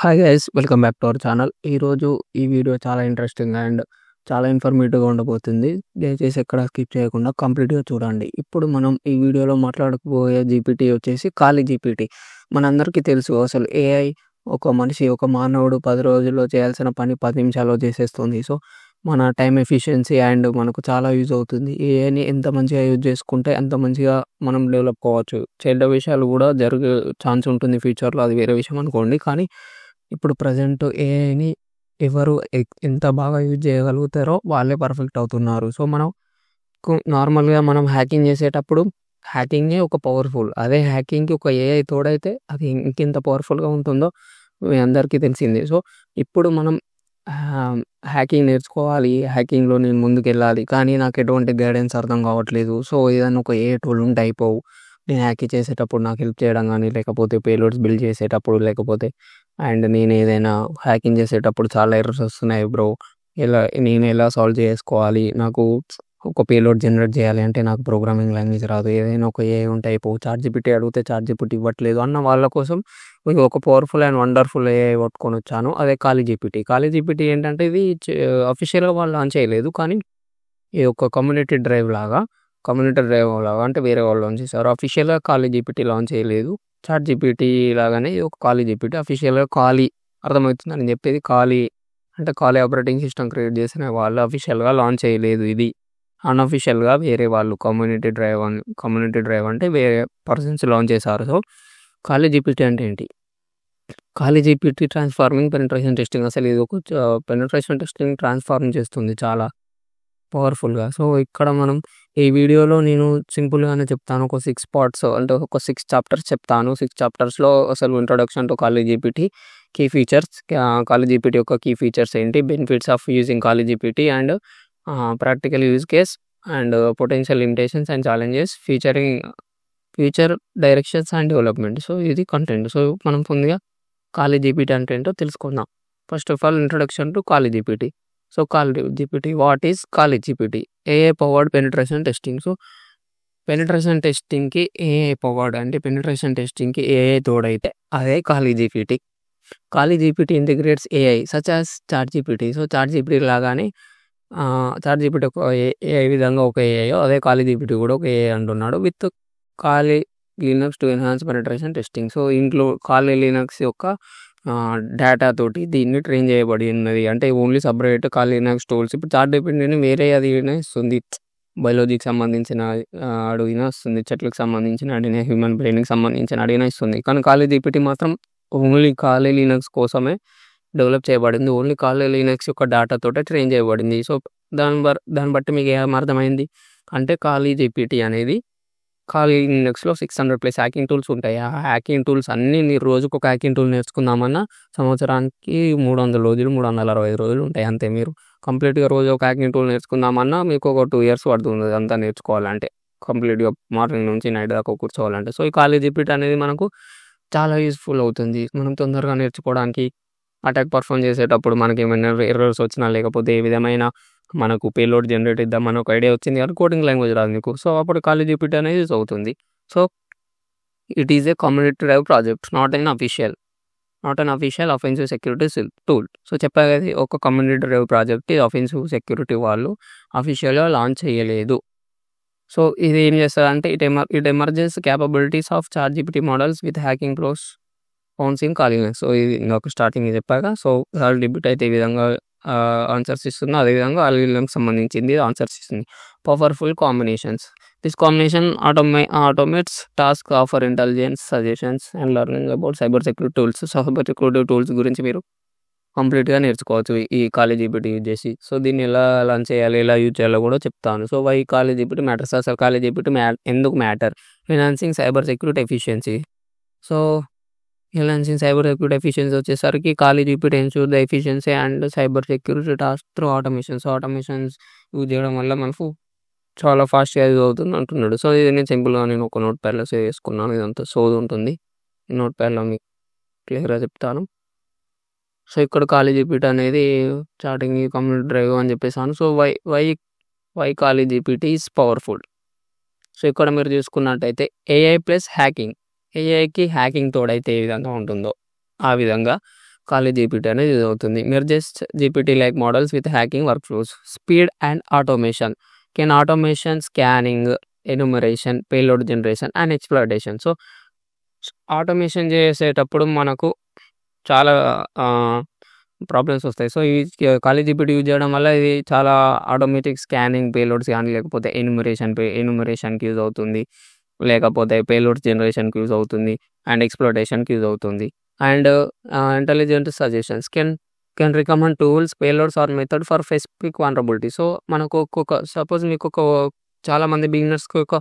Hi guys, welcome back to our channel. ఈరోజు ఈ video చాలా ఇంట్రెస్టింగ్ అండ్ చాలా ఇన్ఫర్మేటివ్గా ఉండబోతుంది. దయచేసి ఎక్కడ స్కిప్ చేయకుండా కంప్లీట్గా చూడండి. ఇప్పుడు మనం ఈ వీడియోలో మాట్లాడకపోయే జీపీటీ వచ్చేసి ఖాళీ జీపీటీ. మనందరికీ తెలుసు అసలు ఏఐ ఒక మానవుడు 10 రోజుల్లో చేయాల్సిన పని 10 నిమిషాల్లో చేసేస్తుంది. సో మన టైం ఎఫిషియన్సీ అండ్ మనకు చాలా యూజ్ అవుతుంది. ఏఐని ఎంత మంచిగా యూజ్ చేసుకుంటే అంత మంచిగా మనం డెవలప్ కావచ్చు. చెడ్డ విషయాలు కూడా జరిగే ఛాన్స్ ఉంటుంది ఫ్యూచర్లో, అది వేరే విషయం అనుకోండి. కానీ ఇప్పుడు ప్రజెంట్ ఏఐని ఎవరు ఎంత బాగా యూజ్ చేయగలుగుతారో వాళ్ళే పర్ఫెక్ట్ అవుతున్నారు. సో నార్మల్గా మనం హ్యాకింగ్ చేసేటప్పుడు హ్యాకింగే ఒక పవర్ఫుల్, అదే హ్యాకింగ్కి ఒక ఏఐ తోడైతే అది ఇంకెంత పవర్ఫుల్గా ఉంటుందో మీ అందరికీ తెలిసిందే. సో ఇప్పుడు మనం హ్యాకింగ్ నేర్చుకోవాలి, హ్యాకింగ్లో నేను ముందుకెళ్ళాలి, కానీ నాకు ఎటువంటి గైడెన్స్ అర్థం కావట్లేదు. సో ఏదైనా ఒక ఏఐ టూల్ ఉంటే అయిపోవు. నేను హ్యాకింగ్ చేసేటప్పుడు నాకు హెల్ప్ చేయడం కానీ, లేకపోతే పేలోడ్స్ బిల్డ్ చేసేటప్పుడు, లేకపోతే అండ్ నేను ఏదైనా హ్యాకింగ్ చేసేటప్పుడు చాలా ఎర్రర్స్ వస్తున్నాయి బ్రో, నేను ఎలా సాల్వ్ చేసుకోవాలి, నాకు ఒక పేలోడ్ జనరేట్ చేయాలి అంటే నాకు ప్రోగ్రామింగ్ లాంగ్వేజ్ రాదు, ఏదైనా ఒక ఏఐ ఉంటే అయిపోవు, చాట్‌జీపీటీ అడిగితే చాట్‌జీపీటీ ఇవ్వట్లేదు అన్న వాళ్ళ కోసం ఒక పవర్ఫుల్ అండ్ వండర్ఫుల్ ఏఐ పట్టుకొని వచ్చాను. అదే ఖాళీ జీపీటీ. ఖాళీ జీపీటీ ఏంటంటే ఇది అఫీషియల్గా వాళ్ళు లాంచ్ చేయలేదు, కానీ ఇది ఒక కమ్యూనిటీ డ్రైవ్ లాగా అంటే వేరే వాళ్ళు లాంచ్ చేశారు. అఫీషియల్గా ఖాళీ జీపీటీ లాంచ్ చేయలేదు. చాట్‌జీపీటీ లాగానే ఇది ఒక ఖాళీ జీపీటీ. అఫీషియల్గా ఖాళీ అర్థమవుతుందా నేను చెప్పేది? ఖాళీ అంటే ఖాళీ ఆపరేటింగ్ సిస్టమ్ క్రియేట్ చేసిన వాళ్ళు అఫీషియల్గా లాంచ్ చేయలేదు. ఇది అన్అఫీషియల్గా వేరే వాళ్ళు కమ్యూనిటీ డ్రైవ్ అంటే వేరే పర్సన్స్ లాంచ్ చేశారు. సో ఖాళీ జీపీటీ అంటే ఏంటి? ఖాళీ జీపీటీ ట్రాన్స్ఫార్మింగ్ పెనిట్రేషన్ టెస్టింగ్. అసలు ఇది ఒక పెనిట్రేషన్ టెస్టింగ్ ట్రాన్స్ఫార్మ్ చేస్తుంది చాలా పవర్ఫుల్గా. సో ఇక్కడ మనం ఈ వీడియోలో నేను సింపుల్గానే చెప్తాను. ఒక 6 పార్ట్స్ అంటే ఒక 6 చాప్టర్స్ చెప్తాను. 6 చాప్టర్స్లో అసలు introduction to Kali GPT, key features, Kali GPT యొక్క కీ ఫీచర్స్ ఏంటి, benefits of using Kali GPT and practical use case and potential limitations and challenges, future directions and development. So ఇది content. So మనం ముందుగా Kali GPT అంటే ఏంటో తెలుసుకుందాం. First of all introduction to Kali GPT. So Kali GPT, what is Kali GPT? AI powered penetration testing. So penetration టెస్టింగ్కి AI powered అంటే penetration టెస్టింగ్కి AI తోడైతే అదే ఖాళీ జీపీటీ. ఖాళీ GPT integrates AI such as ChatGPT. So ChatGPT లాగానే ChatGPT ఒక AI విధంగా ఒక ఏఐ, అదే ఖాళీ జీపీటీ కూడా ఒక ఏఐ అంటున్నాడు. విత్ ఖాళీ Linux to enhance penetration testing. So ఇంట్లో ఖాళీ లినక్స్ యొక్క డేటా తోటి దీన్ని ట్రైన్ చేయబడి ఉన్నది. అంటే ఓన్లీ సపరేట్ ఖాళీ లినక్స్ టూల్స్. ఇప్పుడు చాట్‌జీపీటీని వేరే అది ఇస్తుంది, బయాలజీకి సంబంధించిన అడిగినా ఇస్తుంది, చెట్లకు సంబంధించిన అడిగినా, హ్యూమన్ బ్రెయిన్కి సంబంధించిన అడిగినా ఇస్తుంది. కానీ ఖాళీ జీపీటీ మాత్రం ఓన్లీ ఖాళీ లినక్స్ కోసమే డెవలప్ చేయబడింది. ఓన్లీ ఖాళీ లినక్స్ యొక్క డేటా తోటే ట్రైన్ చేయబడింది. సో దాన్ని బట్టి మీకు ఏం అర్థమైంది అంటే ఖాళీ జీపీటీ అనేది ఖాళీ లినక్స్లో 600+ హ్యాకింగ్ టూల్స్ ఉంటాయి. ఆ హ్యాకింగ్ టూల్స్ అన్నీ మీరు రోజుకు ఒక హ్యాకింగ్ టూల్ నేర్చుకుందామన్నా సంవత్సరానికి 300 రోజులు, 365 రోజులు ఉంటాయి అంతే. మీరు కంప్లీట్గా రోజు ఒక హ్యాకింగ్ టూల్ నేర్చుకుందామన్నా మీకు ఒక 2 years పడుతుంది అంతా నేర్చుకోవాలంటే, కంప్లీట్గా మార్నింగ్ నుంచి నైట్ దాకా కూర్చోవాలంటే. సో ఈ ఖాళీ జీపీటీ అనేది మనకు చాలా యూస్ఫుల్ అవుతుంది. మనం తొందరగా నేర్చుకోవడానికి, అటాక్ పర్ఫామ్ చేసేటప్పుడు మనకి ఏమైనా ఎర్రర్స్ వచ్చినా, లేకపోతే ఏ విధమైన మనకు పేలోడ్ జనరేట్ ఇద్దామని ఒక ఐడియా వచ్చింది కానీ కోడింగ్ లాంగ్వేజ్ రాదు మీకు. సో అప్పుడు ఖాళీ జీపీటీ అనేది యూజ్ అవుతుంది. So it is a community drive project, not an official offensive security tool. So చెప్పాను కదా, ఒక community drive project, offensive security వాళ్ళు అఫీషియల్గా లాంచ్ చేయలేదు. సో ఇది ఏం చేస్తుంది అంటే it emerges capabilities of ChatGPT models with hacking pros founds in Kali Linux. So ఇది ఇంకొక స్టార్టింగ్ చెప్పాక. సో ఖాళీ జీపీటీ అయితే ఈ విధంగా ఆన్సర్స్ ఇస్తుంది, అదేవిధంగా ఖాళీ లినక్స్ సంబంధించింది ఆన్సర్స్ ఇస్తుంది. Powerful combinations. This combination automates task, offer intelligence, suggestions and learning about cyber security tools. Cyber security tools గురించి మీరు కంప్లీట్గా నేర్చుకోవచ్చు ఈ ఖాళీ జీపీటీ యూజ్ చేసి. సో దీన్ని ఎలా లాంచ్ చేయాలి, ఎలా యూజ్ చేయాలో కూడా చెప్తాను. సో వై ఖాళీ జీపీటీ మ్యాటర్స్? అసలు ఖాళీ జీపీటీ ఎందుకు matter? Enhancing cyber security efficiency. So enhancing cyber security efficiency వచ్చేసరికి ఖాళీ GPT ensure the efficiency and cyber security task through automations. Automations use చేయడం వల్ల మనకు చాలా ఫాస్ట్గా యూజ్ అవుతుంది అంటున్నాడు. సో ఇది నేను సింపుల్గా ఒక నోట్ ప్యాడ్లో సేవ్ చేసుకున్నాను. ఇదంతా సోది ఉంటుంది, ఈ నోట్ ప్యాడ్లో మీకు క్లియర్గా చెప్తాను. సో ఇక్కడ ఖాళీ జీపీటీ అనేది స్టార్టింగ్ కమ్యూనిటీ డ్రైవ్ అని చెప్పేసాను. సో వై ఖాళీ జీపీటీ ఈజ్ పవర్ఫుల్. సో ఇక్కడ మీరు చూసుకున్నట్టయితే ఏఐ ప్లస్ హ్యాకింగ్, ఏఐకి హ్యాకింగ్ తోడైతే ఏ విధంగా ఉంటుందో ఆ విధంగా ఖాళీ జీపీటీ అనేది యూజ్ అవుతుంది. Just GPT like models with hacking work flows, speed and automation, can automation, scanning, enumeration, payload generation and exploitation. So, automation చేసేటప్పుడు మనకు చాలా ప్రాబ్లమ్స్ వస్తాయి. సో, ఈ ఖాళీ జీపీటీ యూజ్ చేయడం వల్ల ఇది చాలా ఆటోమేటిక్ స్కానింగ్, పేలోడ్స్ కానీ లేకపోతే ఎన్యూమరేషన్‌కి యూజ్ అవుతుంది. లేకపోతే పేలోడ్ జనరేషన్‌కి యూజ్ అవుతుంది. అండ్ ఎక్స్‌ప్లాయిటేషన్‌కి యూజ్ అవుతుంది. And intelligent suggestions can recommend tools, payloads or method for specific vulnerability. So, మనకు సపోజ్ మీకు చాలామంది బిగినర్స్‌కి ఒక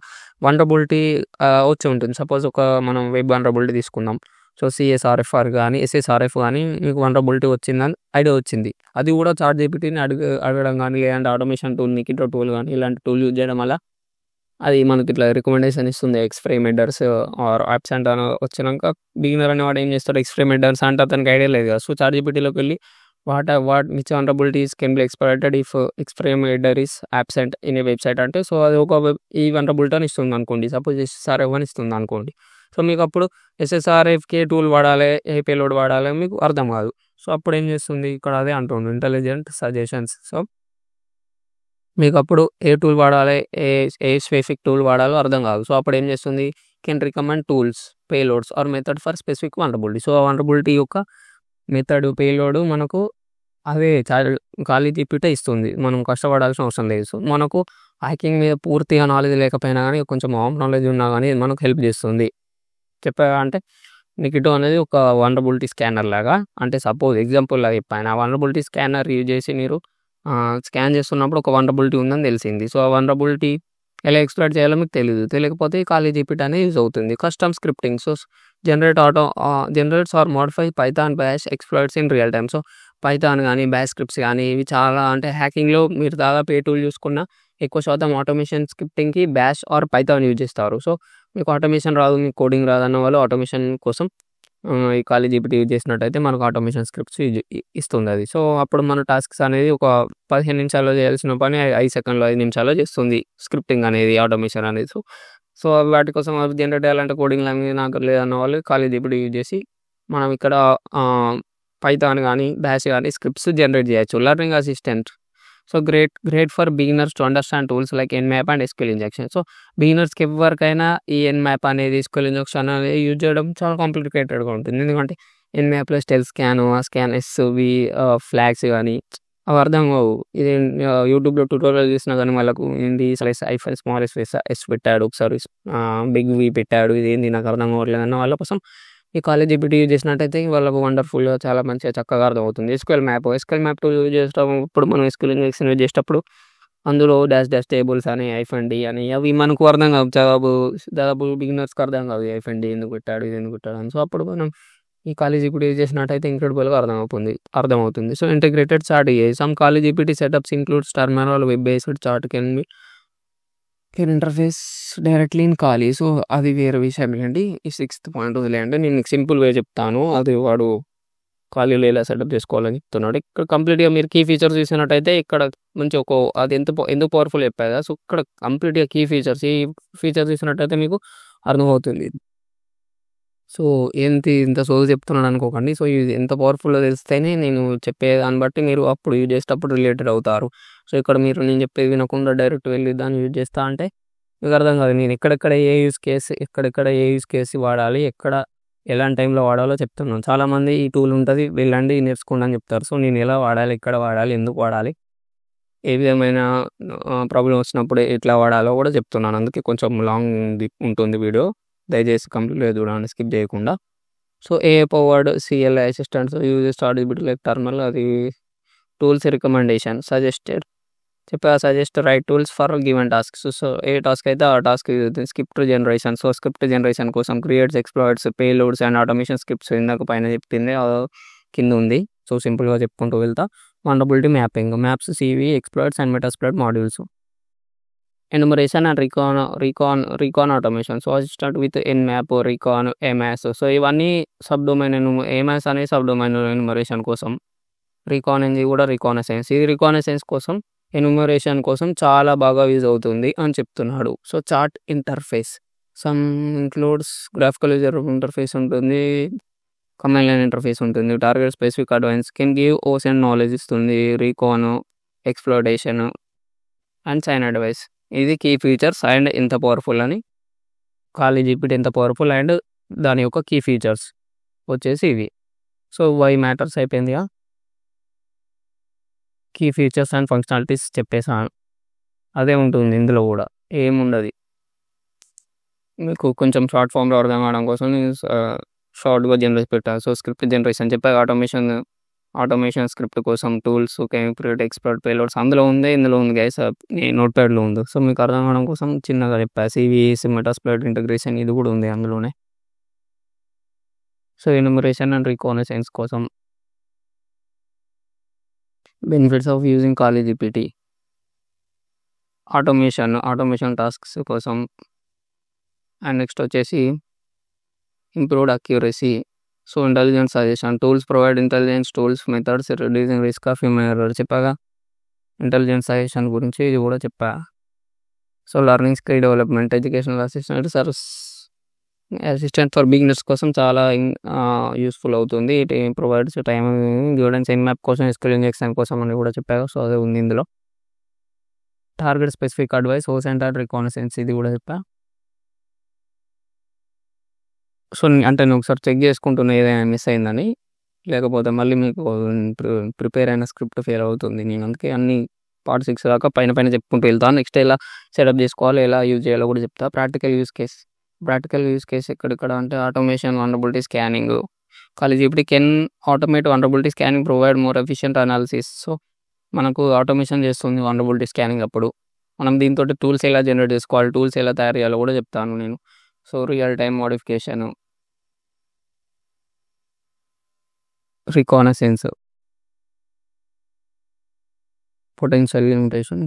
వల్నరబిలిటీ వచ్చి ఉంటుంది. సపోజ్ మనం వెబ్ వల్నరబిలిటీ తీసుకుందాం. సో, CSRF కానీ SSRF కానీ మీకు వల్నరబిలిటీ వచ్చిందని ఐడియా వచ్చింది. అది కూడా చాట్ జీపీటీని అడగడం కానీ లేదంటే ఆటోమేషన్ టూల్, నికిటో టూల్ కానీ ఇలాంటి టూల్ యూజ్ చేయడం వల్ల అది మనకి ఇట్లా రికమెండేషన్ ఇస్తుంది. ఎక్స్‌ప్రెమ్ హెడర్స్ ఆర్ అబ్సెంట్ అని వచ్చినాక బిగినర్ అనేవాడు ఏం చేస్తాడు, ఎక్స్‌ప్రెమ్ హెడర్స్ అంటే అతనికి ఐడియా లేదు కదా. సో, చాట్ జీపీటీలోకి వెళ్ళి which vulnerabilities can be exploited if X frame header is absent in a website అంటే, సో, అది ఈ వల్నరబిలిటీ అని ఇస్తుంది అనుకోండి. సపోజ్ SSRF అని ఇస్తుంది అనుకోండి. సో, మీకు అప్పుడు SSRFకి టూల్ వాడాలి, ఏ పేలోడ్ వాడాలి మీకు అర్థం కాదు. సో, అప్పుడు ఏం చేస్తుంది, ఇక్కడ అదే అంటుంది ఇంటెలిజెంట్ సజెషన్స్. సో, మీకు అప్పుడు ఏ టూల్ వాడాలి, ఏ స్పెసిఫిక్ టూల్ వాడాలో అర్థం కాదు. సో, అప్పుడు ఏం చేస్తుంది, can recommend tools, payloads or method for specific vulnerability. So, ఆ వల్నరబిలిటీ యొక్క మెథడ్, పేలోడ్ మనకు అదే ఖాళీ జీపీటీ ఇస్తుంది. మనం కష్టపడాల్సిన అవసరం లేదు. సో, మనకు హ్యాకింగ్ మీద పూర్తిగా నాలెడ్జ్ లేకపోయినా కానీ కొంచెం నాలెడ్జ్ ఉన్నా కానీ మనకు హెల్ప్ చేస్తుంది. అంటే నికిటో అనేది ఒక వల్నరబిలిటీ స్కానర్ లాగా. అంటే సపోజ్ ఎగ్జాంపుల్‌లా చెప్పాను. ఆ వల్నరబిలిటీ స్కానర్ యూజ్ చేసి మీరు స్కాన్ చేస్తున్నప్పుడు ఒక వల్నరబిలిటీ ఉందని తెలిసింది. సో, ఆ వల్నరబిలిటీ ఎలా ఎక్స్‌ప్లాయిట్ చేయాలో మీకు తెలియకపోతే ఖాళీ జీపీటీ అనేది యూజ్ అవుతుంది. Custom scripting. So, generates or modify Python bash exploits in real time. So, Python కానీ బాష్ స్క్రిప్ట్స్ కానీ ఇవి చాలా అంటే హ్యాకింగ్‌లో మీరు దాదాపు ఏ టూల్ చూసుకున్నా ఎక్కువ శాతం ఆటోమేషన్ స్క్రిప్టింగ్‌కి బాష్ ఆర్ పైథాన్ యూజ్ చేస్తారు. సో, మీకు ఆటోమేషన్ రాదు, మీకు కోడింగ్ రాదన్న వాళ్ళు ఆటోమేషన్ కోసం ఈ ఖాళీ జీపీటీ యూజ్ చేసినట్టయితే మనకు ఆటోమేషన్ స్క్రిప్ట్స్ ఇస్తుంది అది. సో, అప్పుడు మన టాస్క్స్ అనేది ఒక 15 నిమిషాల్లో చేయాల్సిన పని 5 సెకండ్‌లో, 5 నిమిషాల్లో చేస్తుంది స్క్రిప్టింగ్ అనేది, ఆటోమేషన్ అనేది. సో, వాటి కోసం అవి జనరేట్ చేయాలంటే కోడింగ్ లాంగ్వేజ్ నాకు లేదన్న వాళ్ళు ఖాళీ జీపీటీ యూజ్ చేసి మనం ఇక్కడ పైథాన్ కానీ బాష్ కానీ స్క్రిప్ట్స్ జనరేట్ చేయొచ్చు. Learning assistant. So, great for beginners to understand tools like Nmap and SQL injection. So, బిగినర్స్‌కి ఎవరికైనా ఈ ఎన్‌మ్యాప్ అనేది, SQL ఇంజెక్షన్ అనేది యూజ్ చేయడం చాలా కాంప్లికేటెడ్‌గా ఉంటుంది. ఎందుకంటే ఎన్‌మ్యాప్‌లో స్టెల్త్ స్కాన్ ఎస్‌వి ఫ్లాగ్స్ కానీ అవి అర్థం కావు. ఇది యూట్యూబ్‌లో ట్యుటోరియల్ చూసినా కానీ వాళ్ళకు ఏంటి స్మాల్ ఎస్ పెట్టాడు, ఒకసారి బిగ్ వి పెట్టాడు, ఇదేంది నాకు అర్థం కావట్లేదు అన్న వాళ్ళ కోసం ఈ ఖాళీ జీపీటీ యూజ్ చేసినట్టయితే వాళ్ళకు వండర్‌ఫుల్‌గా చాలా మంచిగా చక్కగా అర్థమవుతుంది. SQL మ్యాప్ టూల్ యూజ్ చేసేటప్పుడు మనం SQL ఇంజెక్షన్ యూజ్ చేసేటప్పుడు అందులో డాష్ టేబుల్స్ అని, -d అని అవి మనకు అర్థం కావు. దాదాపు బిగినర్స్‌కి అర్థం కాదు. -d ఎందుకు పెట్టాడు, ఇది ఎందుకు పెట్టాడు అని. సో, అప్పుడు మనం ఈ ఖాళీ జీపీటీ యూజ్ చేసినట్టయితే ఇంక్రెడిబుల్‌గా అర్థమవుతుంది. So, integrated chat AI. Some Kali GPT setups includes terminal, web based chat can interface directly in Kali. So, అది వేరే విషయం లేండి. ఈ 6th పాయింట్ వదిలేయండి. నేను మీకు సింపుల్ వే చెప్తాను. అది వాడు ఖాళీలో ఎలా సెటప్ చేసుకోవాలని చెప్తున్నాడు. ఇక్కడ కంప్లీట్‌గా మీరు కీ ఫీచర్స్ చూసినట్టయితే ఇక్కడ మంచి అది ఎందుకు పవర్‌ఫుల్ చెప్పా కదా. సో, ఇక్కడ కంప్లీట్‌గా కీ ఫీచర్స్, ఈ ఫీచర్స్ చూసినట్టయితే మీకు అర్థమవుతుంది. సో, ఇంత సోది చెప్తున్నాను అనుకోకండి. సో, ఇది ఎంత పవర్‌ఫుల్లో తెలిస్తేనే నేను చెప్పే దాన్ని బట్టి మీరు అప్పుడు యూజ్ చేసేటప్పుడు రిలేటెడ్ అవుతారు. సో, ఇక్కడ నేను చెప్పేది వినకుండా డైరెక్ట్ వెళ్లి దాన్ని యూజ్ చేస్తా అంటే మీకు అర్థం కాదు. నేను ఎక్కడెక్కడ ఏ యూజ్ కేస్ వాడాలి, ఎలాంటి టైంలో వాడాలో చెప్తున్నాను. చాలామంది ఈ టూల్ ఉంటుంది, వెళ్ళండి నేర్చుకోండి అని చెప్తారు. సో, నేను ఎలా వాడాలి, ఎక్కడ వాడాలి, ఎందుకు వాడాలి, ఏ విధమైన ప్రాబ్లమ్ వచ్చినప్పుడు ఎట్లా వాడాలో కూడా చెప్తున్నాను. అందుకే కొంచెం లాంగ్ ఉంటుంది వీడియో. దయచేసి కంప్లీట్‌గా చూడండి, స్కిప్ చేయకుండా. So, AI powered CLI assistants use chat GPT like terminal. అది tools recommendation suggest right tools for given tasks. So, ఏ టాస్క్ అయితే ఆ task script generation. So, script generation కోసం creates, exploits, payloads and automation scripts ఇందాక పైన చెప్పింది కింద ఉంది. సో, సింపుల్‌గా చెప్పుకుంటూ వెళ్తా. Vulnerability mapping, maps, CV, exploits and Metasploit modules. Enumeration and recon automation. So, assistant with Nmap, recon, ఎమాస్. సో, ఇవన్నీ ఎమాస్ అనే సబ్ డొమైన్ ఎన్యూమరేషన్ కోసం. రీకాన్ అనేది కూడా రికానసెన్స్. ఇది రికానసెన్స్ కోసం, ఎన్యూమరేషన్ కోసం చాలా బాగా యూజ్ అవుతుంది అని చెప్తున్నాడు. So, chart interface some includes graphical user interface ఉంటుంది. కమాండ్ లైన్ ఇంటర్ఫేస్ ఉంటుంది. Target specific advance can give ocean knowledge ఇస్తుంది. Recon, exploration and sign advice. ఇది కీ ఫీచర్స్ అండ్ ఎంత పవర్‌ఫుల్ అని. ఖాళీ జీపీటీ ఎంత పవర్‌ఫుల్ అండ్ దాని యొక్క key features వచ్చేసి ఇవి. సో వై మ్యాటర్స్ అయిపోయిందిగా. కీ ఫీచర్స్ అండ్ ఫంక్షనాలిటీస్ చెప్పేసాను. అదే ఉంటుంది ఇందులో కూడా, ఏముండదు. మీకు కొంచెం షార్ట్ ఫామ్‌లో అర్థం కావడం కోసం నేను షార్ట్‌గా జనరేట్ పెట్టాను. సో స్క్రిప్ట్ జనరేషన్ చెప్పా, ఆటోమేషన్ స్క్రిప్ట్ కోసం టూల్స్, క్రియేట్, ఎక్స్‌ప్లోర్, పేలోడ్స్ అందులో ఉంది, ఇందులో ఉంది గైస్. నోట్‌ప్యాడ్‌లో ఉంది. సో మీకు అర్థం కావడం కోసం చిన్నగా చెప్పా. CVEs, మెటాస్ప్లాయిట్ ఇంటిగ్రేషన్ ఇది కూడా ఉంది అందులోనే. సో ఎన్యూమరేషన్ అండ్ రీకానసెన్స్ కోసం. Benefits of using Kali GPT. Automation tasks కోసం. అండ్ నెక్స్ట్ వచ్చేసి improved accuracy. So intelligent suggestion tools provide intelligence tools, methods, reducing risk of human error చెప్పాగా. ఇంటెలిజెంట్ సజెషన్ గురించి ఇది కూడా చెప్పా. So learning skill development, educational assistant for beginners కోసం చాలా useful అవుతుంది. It provides time guidance, map కోసం, skill injection కోసం అని కూడా చెప్పాగా. సో అదే ఉంది ఇందులో. Target specific advice, ocean and రికానసెన్స్ ఇది కూడా చెప్పా. సో అంటే నేను ఒకసారి చెక్ చేసుకుంటున్నా ఏదైనా మిస్ అయిందని, లేకపోతే మళ్ళీ మీకు ప్రిపేర్ అయిన స్క్రిప్ట్ ఫెయిల్ అవుతుంది. నేను అందుకే అన్ని పార్ట్ 6 దాకా పైన చెప్పుకుంటూ వెళ్తాను. నెక్స్ట్ ఎలా సెటప్ చేసుకోవాలి, ఎలా యూజ్ చేయాలో కూడా చెప్తా. ప్రాక్టికల్ యూజ్ కేస్ ఎక్కడెక్కడ అంటే ఆటోమేషన్, వల్నరబిలిటీ స్కానింగ్. ఖాళీ GPT can automate vulnerability scanning, provide more efficient analysis. So మనకు ఆటోమేషన్ చేస్తుంది వల్నరబిలిటీ స్కానింగ్ అప్పుడు. మనం దీంతో టూల్స్ ఎలా జనరేట్ చేసుకోవాలి, టూల్స్ ఎలా తయారు చేయాలో కూడా చెప్తాను నేను. So real time modification, reconnaissance, potential limitation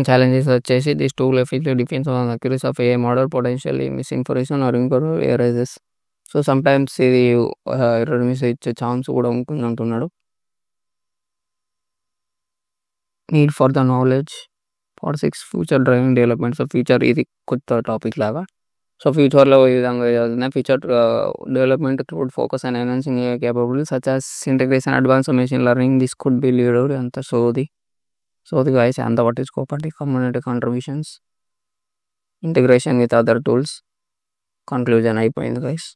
challenges. వచ్చేసి this tool effectively depends on accuracy of AI model, potentially misinformation or incorrect erases. So sometimes ఇది ఎర్రర్ మిస్ ఇచ్చే ఛాన్స్ కూడా ఉంటుంది అంటున్నాడు. Need for the knowledge. Part 6 future driving development. So future ఇది కొత్త topic లాగా. So ఫ్యూచర్లో ఈ విధంగా చదువుతున్నాయి. Future development would focus and enhancing AI capabilities such as integration, advanced machine learning. This could be leader అంత సోది గైస్, అంత పట్టించుకోపండి. Community contributions, integration with other tools. Conclusion అయిపోయింది గైస్.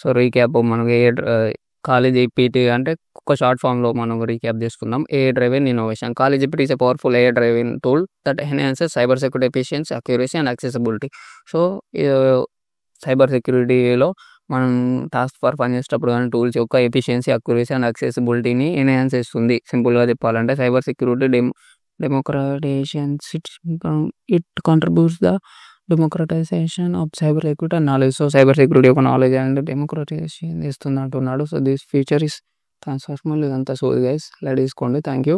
సో రీక్యాప్ మనకి ఖాళీ జీపీటీ అంటే ఒక short ఫామ్లో మనం రీక్యాప్ చేసుకుందాం. AI driven innovation. Kali GPT is a powerful AI driven tool that enhances cyber security efficiency, accuracy and accessibility. So cyber సెక్యూరిటీలో మనం task force పనిచేసేటప్పుడు కానీ టూల్స్ యొక్క ఎఫిషియన్సీ, అక్యురసీ అండ్ యాక్సెసిబిలిటీని ఎన్హాన్స్ చేస్తుంది. సింపుల్గా చెప్పాలంటే cyber security democratization. It contributes the democratization of cyber security and knowledge. So cyber security యొక్క నాలెడ్జ్ అండ్ డెమోక్రటైజేషన్ చేస్తుంది అంటున్నాడు. So this feature is transformative. ఇదంతా సోది గైస్, లైట్ తీసుకోండి. Thank you.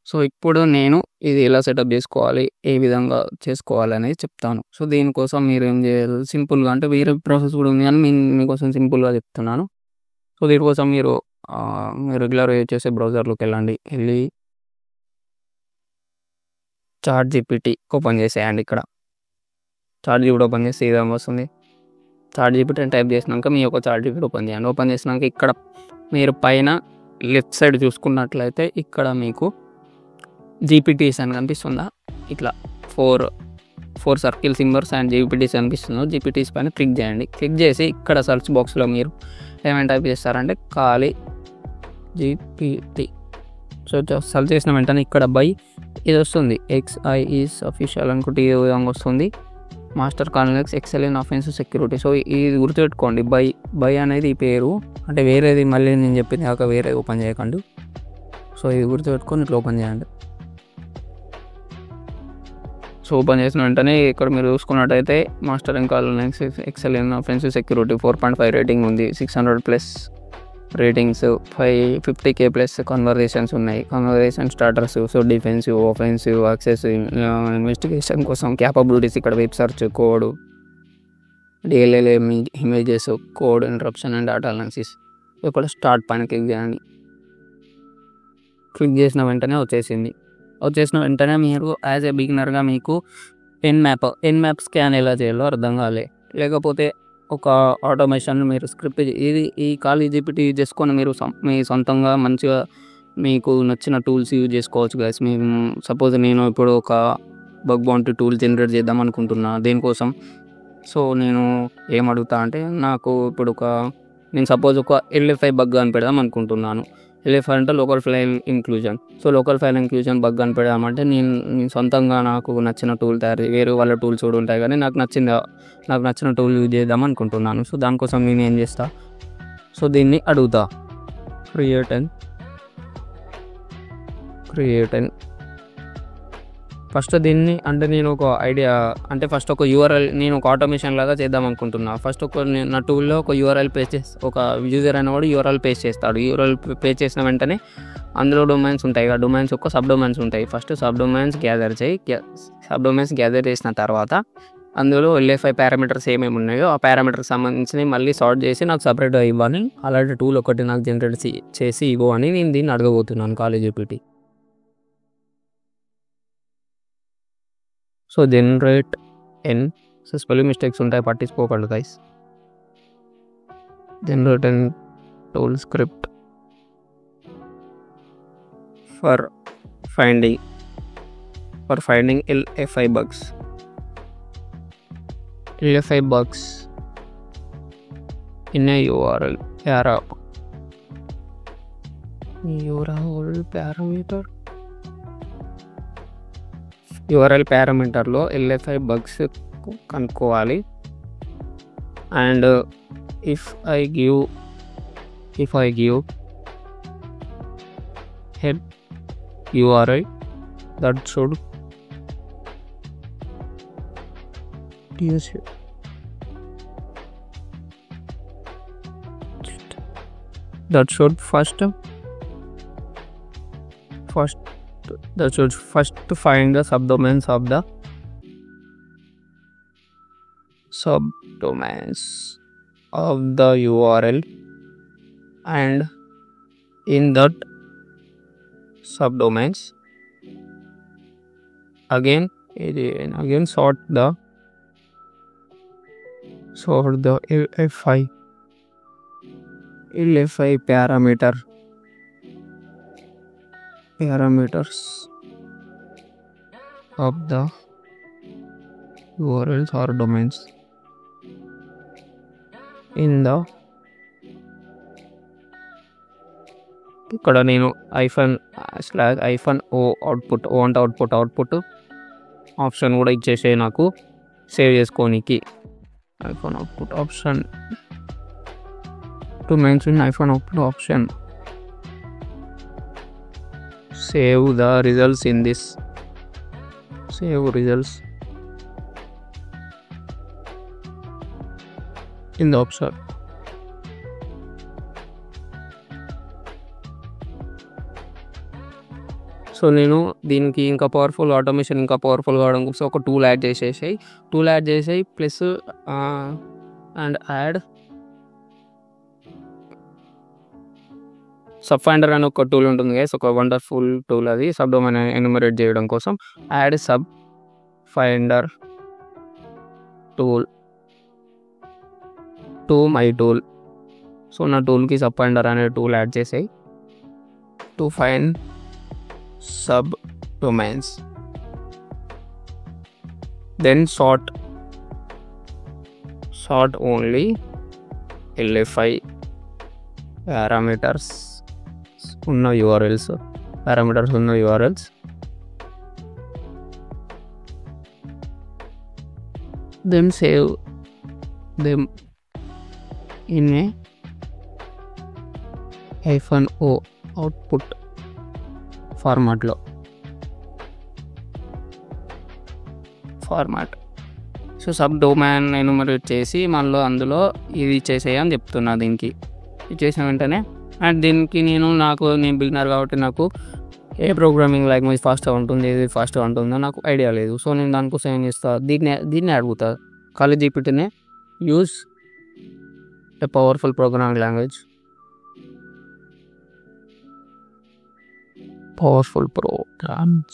సో ఇప్పుడు నేను ఇది ఎలా సెటప్ చేసుకోవాలి, ఏ విధంగా చేసుకోవాలి అనేది చెప్తాను. సో దీనికోసం మీరు ఏం చేయాలి, సింపుల్గా అంటే వేరే ప్రాసెస్ కూడా ఉంది కానీ మీకోసం సింపుల్గా చెప్తున్నాను. సో దీనికోసం మీరు రెగ్యులర్ యూజ్ చేసే బ్రౌజర్లోకి వెళ్ళి చాట్ జీపీటీ ఓపెన్ చేసేయండి. ఇక్కడ చాట్ జీపీటీ ఓపెన్ చేస్తే ఈ విధంగా వస్తుంది. చాట్ జీపీటీ అని టైప్ చేసినాక మీ యొక్క చాట్ జీపీటీ ఓపెన్ చేయండి. ఓపెన్ చేసినాక ఇక్కడ మీరు పైన లెఫ్ట్ సైడ్ చూసుకున్నట్లయితే ఇక్కడ మీకు జీపీటీస్ అని కనిపిస్తుందా, ఇట్లా ఫోర్ సర్కిల్ సింబల్స్ అండ్ జీపీటీస్ కనిపిస్తుందో జీపీటీస్ పైన క్లిక్ చేయండి. క్లిక్ చేసి ఇక్కడ సర్చ్ బాక్స్లో మీరు ఏమైనా టైప్ చేస్తారంటే ఖాళీ జీపీటీ. సో సర్చ్ చేసిన వెంటనే ఇక్కడ బై ఇది వస్తుంది, XI ఈజ్ అఫీషియల్ అనుకుంటే ఈ విధంగా వస్తుంది. Master configuration excel offensive security. So ఇది గుర్తుపెట్టుకోండి, బై అనేది ఈ పేరు, అంటే వేరేది మళ్ళీ నేను చెప్పింది కాక వేరే ఓపెన్ చేయకండి. సో ఇది గుర్తుపెట్టుకొని ఇట్లా ఓపెన్ చేయండి. సో ఓపెన్ చేసిన వెంటనే ఇక్కడ మీరు చూసుకున్నట్టయితే master configuration excel offensive security 4.5 rating ఉంది. 600+ రేటింగ్స్, 50K+ కన్వర్జేషన్స్ ఉన్నాయి. Conversation starters. So defensive, offensive, access, investigation కోసం క్యాపబిలిటీస్, ఇక్కడ web search, code, DLL images, code interruption and data analysis. ఇక్కడ స్టార్ట్ పైన క్లిక్ చేయండి. క్లిక్ చేసిన వెంటనే వచ్చేసిన వెంటనే మీరు యాజ్ ఏ బిగినర్గా మీకు ఎన్మ్యాప్ స్కాన్ ఎలా చేయాలో అర్థం కాలే. లేకపోతే ఒక ఆటోమేషన్ మీరు స్క్రిప్ట్ ఇది ఈ ఖాళీ జీపీటీ యూజ్ చేసుకొని మీరు మీ సొంతంగా మంచిగా మీకు నచ్చిన టూల్స్ యూజ్ చేసుకోవచ్చు గైస్. మేము సపోజ్ నేను ఇప్పుడు ఒక బగ్ బౌంటీ టూల్ జనరేట్ చేద్దాం అనుకుంటున్నా దేనికోసం. సో నేను ఏం అడుగుతా అంటే నాకు ఇప్పుడు నేను సపోజ్ ఒక LFI బగ్ అని పెడదాం అనుకుంటున్నాను. LFI అంటే local file inclusion. So local file inclusion bug అని పెడదామంటే నేను సొంతంగా నాకు నచ్చిన టూల్ వేరే వాళ్ళ టూల్స్ కూడా ఉంటాయి కానీ నాకు నచ్చిన టూల్ యూజ్ చేద్దాం అనుకుంటున్నాను. సో దానికోసం నేను ఏం చేస్తా, సో దీన్ని అడుగుతా క్రియేట్ ఫస్ట్ దీన్ని అంటే నేను ఒక ఐడియా అంటే ఫస్ట్ ఒక URL నేను ఒక ఆటోమేషన్ లాగా చేద్దాం అనుకుంటున్నా. ఫస్ట్ నా టూల్లో ఒక URL పేస్ట్ ఒక యూజర్ అనేవాడు URL పేస్ట్ చేస్తాడు. URL పేస్ట్ చేసిన వెంటనే అందులో డొమైన్స్ ఉంటాయి కదా, డొమైన్స్ ఒక సబ్ డొమైన్స్ ఉంటాయి. ఫస్ట్ సబ్ డొమైన్స్ గ్యాదర్ చేసిన తర్వాత అందులో LFI పారామీటర్స్ ఏమేమి ఉన్నాయో ఆ పారామీటర్స్ సంబంధించి మళ్ళీ సార్ట్ చేసి నాకు సపరేట్గా ఇవ్వాలి. అలాంటి టూల్ ఒకటి నాకు జనరేట్ చేసి ఇవ్వు అని నేను దీన్ని అడగబోతున్నాను Kali GPT. So generate so spelling mistakes ఉంటాయి, పట్టించుకోకండి guys. Generate tool script for finding LFI bugs in a URL పారామీటర్లో LFI bugs కనుక్కోవాలి. And if I give help URL that should first find the subdomains of the URL, and in that subdomains again sort the LFI parameters of the URLs or domains in the ఇక్కడ నేను -o output అంటే output option కూడా ఇచ్చేసే నాకు save చేసుకోనికి output option to mention output option. Save the results in this in the option. So నేను దీనికి ఇంకా powerful automation ఇంకా పవర్ఫుల్ కావడం కోసం ఒక టూల్ యాడ్ చేసేసి plus and add subfinder అని ఒక టూల్ ఉంటుంది గైస్, ఒక వండర్ఫుల్ టూల్. అది సబ్ డొమైన్ ఎన్యూమరేట్ చేయడం కోసం add subfinder tool to my tool. So నా టూల్కి సబ్ ఫైండర్ అనే టూల్ యాడ్ చేసాయి to find subdomains. Then sort only LFI parameters ఉన్న URLs then save them in a -o output format. So subdomain enumerate చేసి మళ్ళీ అందులో ఇది చేసేయని చెప్తున్నా. దీనికి చేసిన వెంటనే అండ్ దీనికి నేను బిగినర్ కాబట్టి నాకు ఏ ప్రోగ్రామింగ్ లాంగ్వేజ్ ఫాస్ట్గా ఉంటుంది, ఏది ఫాస్ట్గా ఉంటుందో నాకు ఐడియా లేదు. సో నేను దానికోసం ఏం చేస్తా, దీన్ని అడుగుతా ఖాళీ జీపీటీనే use a powerful programming language. Powerful programs.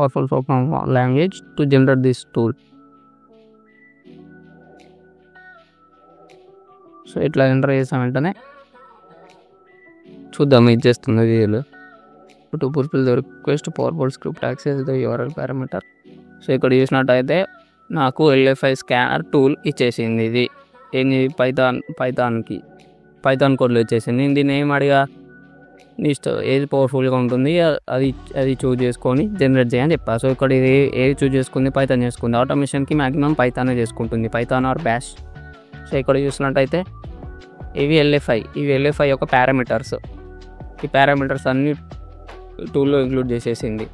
Powerful program language to generate this tool. So ఇట్లా ఎంటర్ చేసిన వెంటనే చూద్దాం ఇది చేస్తుంది వీళ్ళు. To fulfil the request powerful script access the URL పారామీటర్. సో ఇక్కడ చూసినట్టయితే నాకు LFI స్కానర్ టూల్ ఇచ్చేసింది. ఇది ఏంది పైథాన్ కోడ్లో ఇచ్చేసింది. దీన్ని ఏం అడిగా నీ ఏది పవర్ఫుల్గా ఉంటుంది అది చూజ్ చేసుకొని జనరేట్ చేయని చెప్పా. సో ఇక్కడ ఇది ఏది చూజ్ చేసుకుంది, పైథాన్ చేసుకుంది. ఆటోమేషన్కి మ్యాక్సిమం పైథానే చేసుకుంటుంది, పైథాన్ ఆర్ బ్యాష్. సో ఇక్కడ చూసినట్టయితే ఇవి LFI యొక్క పారామీటర్స్. ఈ పారామీటర్స్ అన్ని టూల్లో ఇంక్లూడ్ చేసేసింది.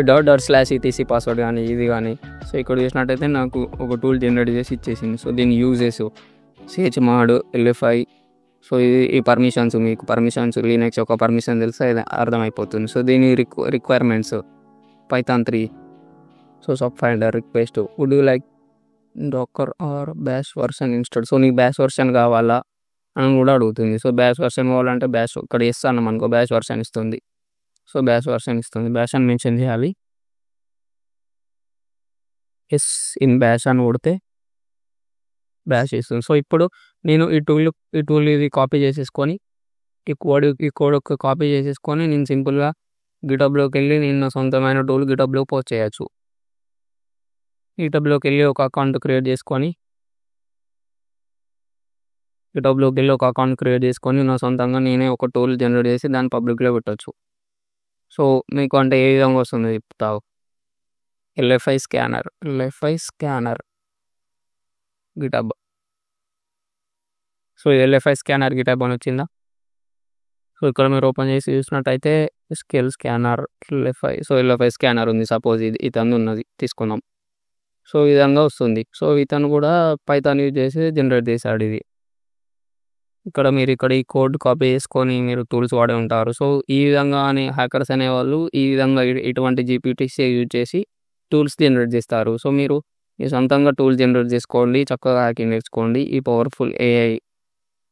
./etc పాస్వర్డ్ కానీ ఇది కానీ. సో ఇక్కడ చూసినట్టయితే నాకు ఒక టూల్ జనరేట్ చేసి ఇచ్చేసింది. సో దీని యూజెస్ chmod, LFI. సో ఈ పర్మిషన్స్, మీకు పర్మిషన్స్ లినక్స్ యొక్క పర్మిషన్ తెలిస్తే అర్థమైపోతుంది. సో దీని requirements Python 3. So subfinder request would you like docker or bash version install. So నీకు బ్యాష్ వర్షన్ కావాలా అని కూడా అడుగుతుంది. సో బ్యాష్ వర్షన్ కావాలంటే బ్యాష్ ఇక్కడ ఇస్తాను అనుకో, బ్యాష్ వర్షన్ ఇస్తుంది. సో బ్యాష్ వర్షన్ ఇస్తుంది, బ్యాష్ అని మెన్షన్ చేయాలి. ఎస్ ఇన్ బ్యాష్ అని కొడితే బ్యాష్ ఇస్తుంది. సో ఇప్పుడు నేను ఈ టూల్ ఇది కాపీ చేసేసుకొని ఈ కోడ్ కాపీ చేసేసుకొని నేను సింపుల్గా గిటబ్లోకి వెళ్ళి నేను నా సొంతమైన టూల్ గిటబ్లో పోస్ట్ చేయొచ్చు. గిటబ్లోకి వెళ్ళి ఒక అకౌంట్ క్రియేట్ చేసుకొని నా సొంతంగా నేనే ఒక టూల్ జనరేట్ చేసి దాన్ని పబ్లిక్లో పెట్టచ్చు. సో మీకు అంటే ఏ విధంగా వస్తుంది చెప్తావు. LFI scanner GitHub. So LFI scanner GitHub అని వచ్చిందా. సో ఇక్కడ మీరు ఓపెన్ చేసి చూసినట్టయితే scale scanner LFI. So LFI scanner ఉంది, సపోజ్ ఇతను ఉన్నది తీసుకుందాం. సో ఈ విధంగా వస్తుంది. సో ఇతను కూడా పైథాన్ యూజ్ చేసి జనరేట్ చేశాడు ఇది. ఇక్కడ ఈ కోడ్ కాపీ చేసుకొని మీరు టూల్స్ వాడే ఉంటారు. సో ఈ విధంగా హ్యాకర్స్ అనేవాళ్ళు ఈ విధంగా ఇటువంటి GPTs యూజ్ చేసి టూల్స్ జనరేట్ చేస్తారు. సో మీరు మీ సొంతంగా టూల్ జనరేట్ చేసుకోండి, చక్కగా హ్యాకింగ్ నేర్చుకోండి ఈ పవర్ఫుల్ AI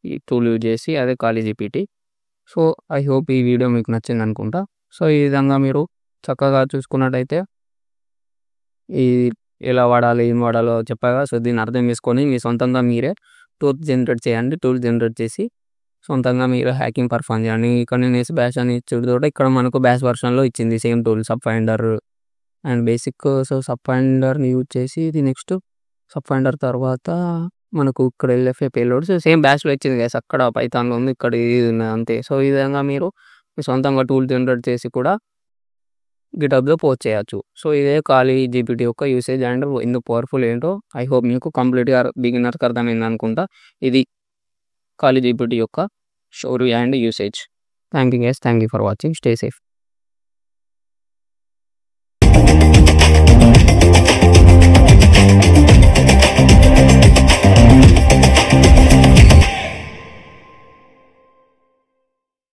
ఈ టూల్ యూజ్ చేసి, అదే ఖాళీ GPT. సో ఐ హోప్ ఈ వీడియో మీకు నచ్చింది అనుకుంటా. సో ఈ విధంగా మీరు చక్కగా చూసుకున్నట్టయితే ఈ ఎలా వాడాలి, ఏం వాడాలో చెప్పాగా. సో దీన్ని అర్థం చేసుకొని మీ సొంతంగా మీరే టూల్స్ జనరేట్ చేయండి. టూల్స్ జనరేట్ చేసి సొంతంగా మీరు హ్యాకింగ్ పర్ఫామ్ చేయండి. ఇక్కడ నేను బ్యాష్ అని ఇచ్చేటోట ఇక్కడ మనకు బ్యాష్ వర్షన్లో ఇచ్చింది same tool subfinder and basic. So సబ్ ఫైండర్ని యూజ్ చేసి ఇది నెక్స్ట్ సబ్ ఫైండర్ తర్వాత మనకు ఇక్కడ LFI పేలోడ్స్ సేమ్ బ్యాష్లో ఇచ్చింది కదా, అక్కడ పైథాన్లో ఉంది, ఇక్కడ ఇది ఉన్నది అంతే. సో ఈ విధంగా మీరు మీ సొంతంగా టూల్ జనరేట్ చేసి కూడా గిటబ్లో పోస్ట్ చేయొచ్చు. సో ఇదే ఖాళీ GPT యొక్క యూసేజ్ అండ్ ఎందుకు పవర్ఫుల్ ఏంటో ఐ హోప్ మీకు కంప్లీట్గా బిగినర్కి అర్థమైంది అనుకుంటా. ఇది ఖాళీ GPT యొక్క story and usage. Thank you for watching. Stay safe.